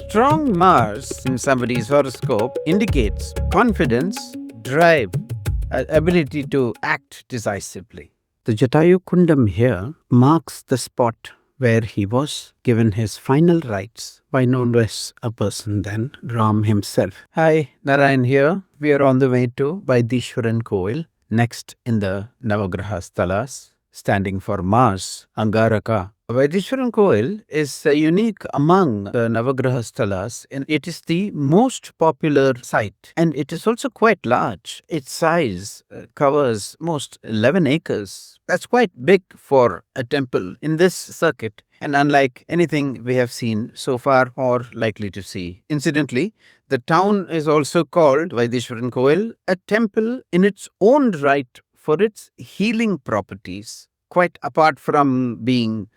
strong Mars in somebody's horoscope indicates confidence, drive, ability to act decisively. The Jatayu Kundam here marks the spot where he was given his final rites by no less a person than Ram himself. Hi, Narayan here. We are on the way to Vaitheeswaran Kovil, next in the Navagraha Sthalams, standing for Mars, Angaraka. Vaitheeswaran Kovil is unique among the Navagraha Sthalams, and it is the most popular site, and it is also quite large. Its size covers most 11 acres. That's quite big for a temple in this circuit, and unlike anything we have seen so far or likely to see. Incidentally, the town is also called Vaitheeswaran Kovil, a temple in its own right for its healing properties, quite apart from being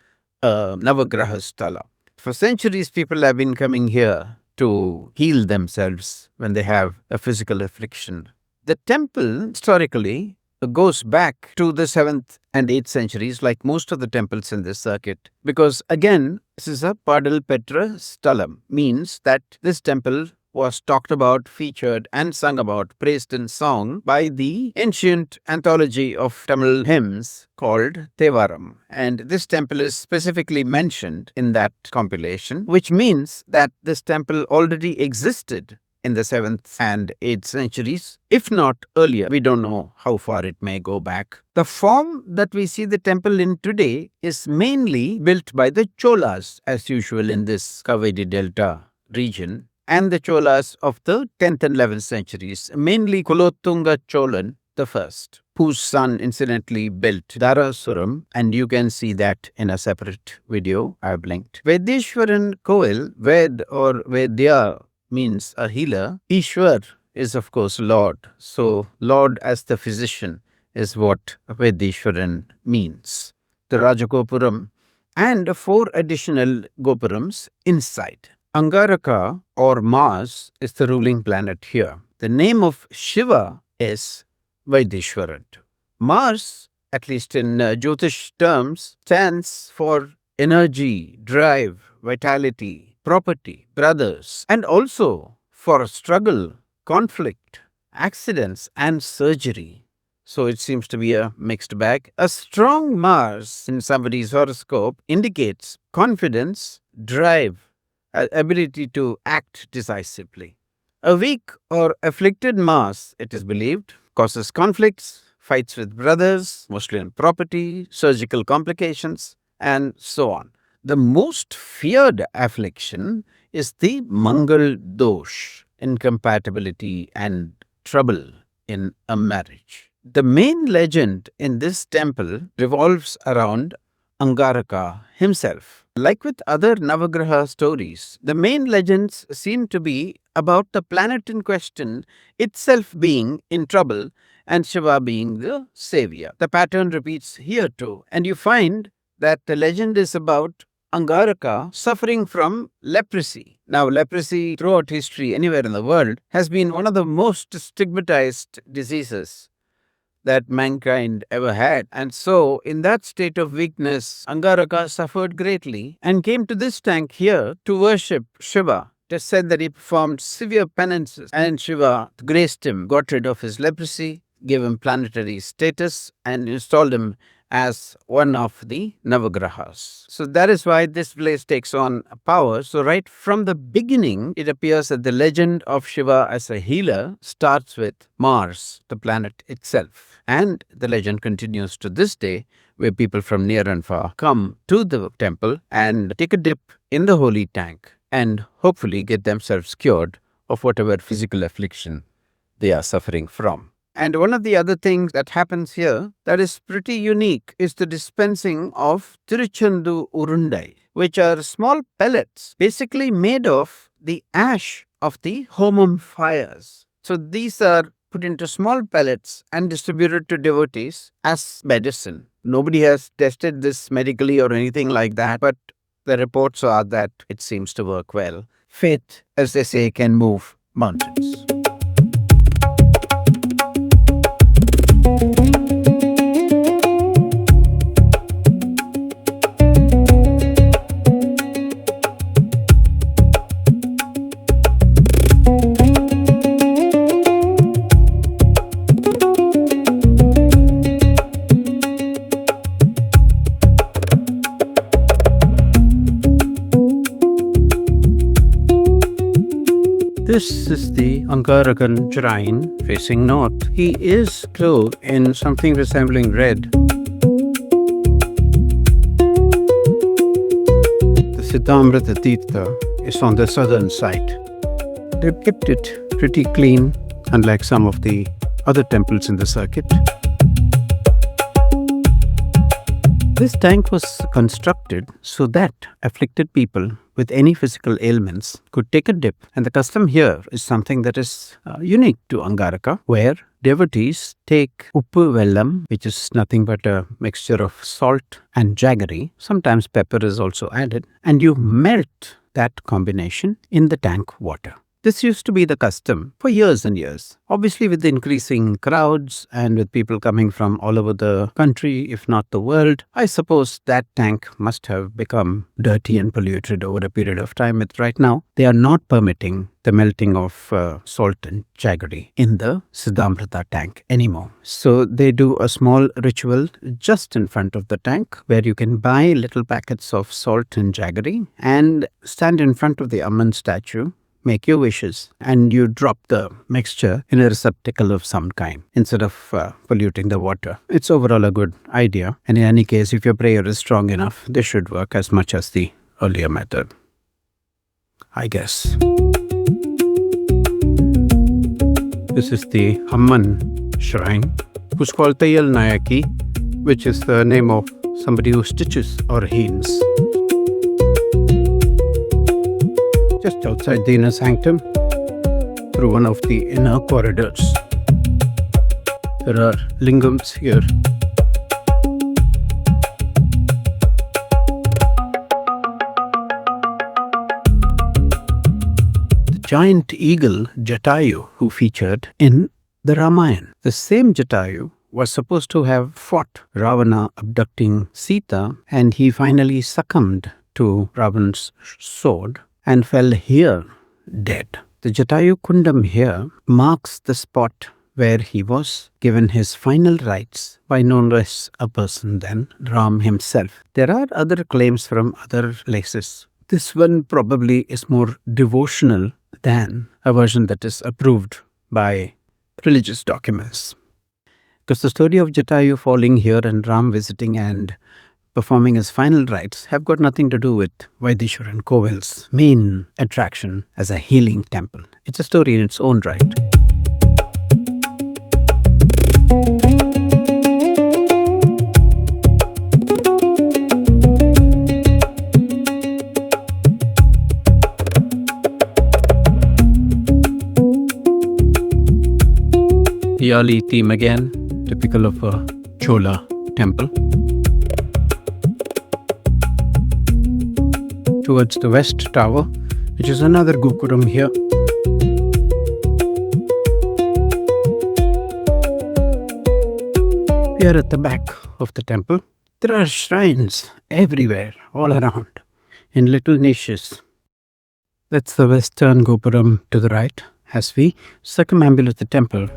Navagraha Sthalam. For centuries, people have been coming here to heal themselves when they have a physical affliction. The temple historically goes back to the 7th and 8th centuries, like most of the temples in this circuit, because again, this is a Paadal Petra Sthalam, means that this temple was talked about, featured and sung about, praised in song by the ancient anthology of Tamil hymns called Tevaram. And this temple is specifically mentioned in that compilation, which means that this temple already existed in the 7th and 8th centuries, if not earlier. We don't know how far it may go back. The form that we see the temple in today is mainly built by the Cholas, as usual in this Kaveri Delta region, and the Cholas of the 10th and 11th centuries, mainly Kulottunga Chola I, whose son incidentally built Dharasuram, and you can see that in a separate video I have linked. Vaitheeswaran Kovil, Ved or Vaidya means a healer. Ishwar is of course Lord, so Lord as the physician is what Vaitheeswaran means. The rajagopuram and 4 additional gopurams inside. Angaraka or Mars is the ruling planet here. The name of Shiva is Vaitheeswaran. Mars, at least in Jyotish terms, stands for energy, drive, vitality, property, brothers, and also for struggle, conflict, accidents, and surgery. So it seems to be a mixed bag. A strong Mars in somebody's horoscope indicates confidence, drive, ability to act decisively. A weak or afflicted Mars, it is believed, causes conflicts, fights with brothers, mostly on property, surgical complications, and so on. The most feared affliction is the Mangal Dosha, incompatibility and trouble in a marriage. The main legend in this temple revolves around Angaraka himself. Like with other Navagraha stories, the main legends seem to be about the planet in question itself being in trouble and Shiva being the saviour. The pattern repeats here too, and you find that the legend is about Angaraka suffering from leprosy. Now, leprosy throughout history, anywhere in the world, has been one of the most stigmatized diseases that mankind ever had. And so, in that state of weakness, Angaraka suffered greatly and came to this tank here to worship Shiva. It is said that he performed severe penances, and Shiva graced him, got rid of his leprosy, gave him planetary status, and installed him as one of the Navagrahas. So that is why this place takes on power. So right from the beginning, it appears that the legend of Shiva as a healer starts with Mars, the planet itself. And the legend continues to this day, where people from near and far come to the temple and take a dip in the holy tank and hopefully get themselves cured of whatever physical affliction they are suffering from. And one of the other things that happens here that is pretty unique is the dispensing of Thiruchandu Urundai, which are small pellets basically made of the ash of the homum fires. So these are put into small pellets and distributed to devotees as medicine. Nobody has tested this medically or anything like that, but the reports are that it seems to work well. Faith, as they say, can move mountains. This is the Angarakan shrine facing north. He is clothed in something resembling red. The Siddhamirtham Theertham is on the southern side. They've kept it pretty clean, unlike some of the other temples in the circuit. This tank was constructed so that afflicted people with any physical ailments could take a dip. And the custom here is something that is unique to Angaraka, where devotees take Uppu Vellam, which is nothing but a mixture of salt and jaggery. Sometimes pepper is also added, and you melt that combination in the tank water. This used to be the custom for years and years. Obviously, with the increasing crowds and with people coming from all over the country, if not the world, I suppose that tank must have become dirty and polluted over a period of time. But right now, they are not permitting the melting of salt and jaggery in the Siddhamirtham tank anymore. So they do a small ritual just in front of the tank where you can buy little packets of salt and jaggery and stand in front of the Amman statue, make your wishes, and you drop the mixture in a receptacle of some kind instead of polluting the water. It's overall a good idea, and in any case, if your prayer is strong enough, this should work as much as the earlier method, I guess. This is the Amman shrine, who's called Tayal Nayaki, which is the name of somebody who stitches or heals. Just outside the inner sanctum, through one of the inner corridors. There are lingams here. The giant eagle Jatayu, who featured in the Ramayana. The same Jatayu was supposed to have fought Ravana abducting Sita, and he finally succumbed to Ravana's sword and fell here dead. The Jatayu Kundam here marks the spot where he was given his final rites by no less a person than Ram himself. There are other claims from other places. This one probably is more devotional than a version that is approved by religious documents. Because the story of Jatayu falling here and Ram visiting and performing his final rites have got nothing to do with Vaitheeswaran Kovil's main attraction as a healing temple. It's a story in its own right. The Ali theme again, typical of a Chola temple. Towards the west tower, which is another gopuram here. We are at the back of the temple. There are shrines everywhere, all around, in little niches. That's the western gopuram to the right as we circumambulate the temple.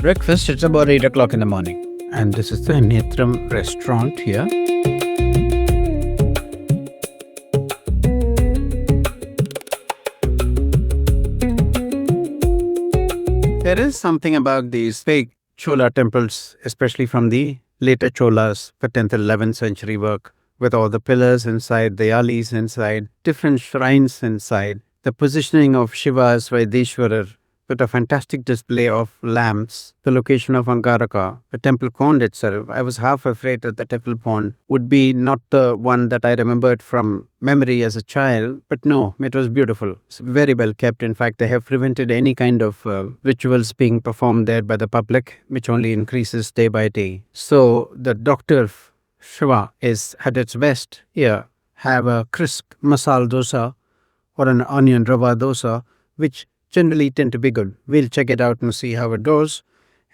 Breakfast, it's about 8 o'clock in the morning. And this is the Thiruchandu restaurant here. There is something about these fake Chola temples, especially from the later Cholas, the 10th and 11th century work, with all the pillars inside, the yalis inside, different shrines inside, the positioning of Shiva as Vaitheeswaran, with a fantastic display of lamps, the location of Angaraka, the temple pond itself. I was half afraid that the temple pond would be not the one that I remembered from memory as a child, but no, it was beautiful. It's very well kept. In fact, they have prevented any kind of rituals being performed there by the public, which only increases day by day. So the doctor Shiva is at its best here, have a crisp masala dosa or an onion rava dosa, which generally tend to be good. We'll check it out and see how it goes.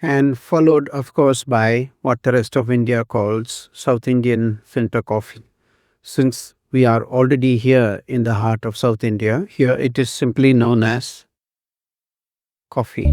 And followed, of course, by what the rest of India calls South Indian filter coffee. Since we are already here in the heart of South India, here it is simply known as coffee.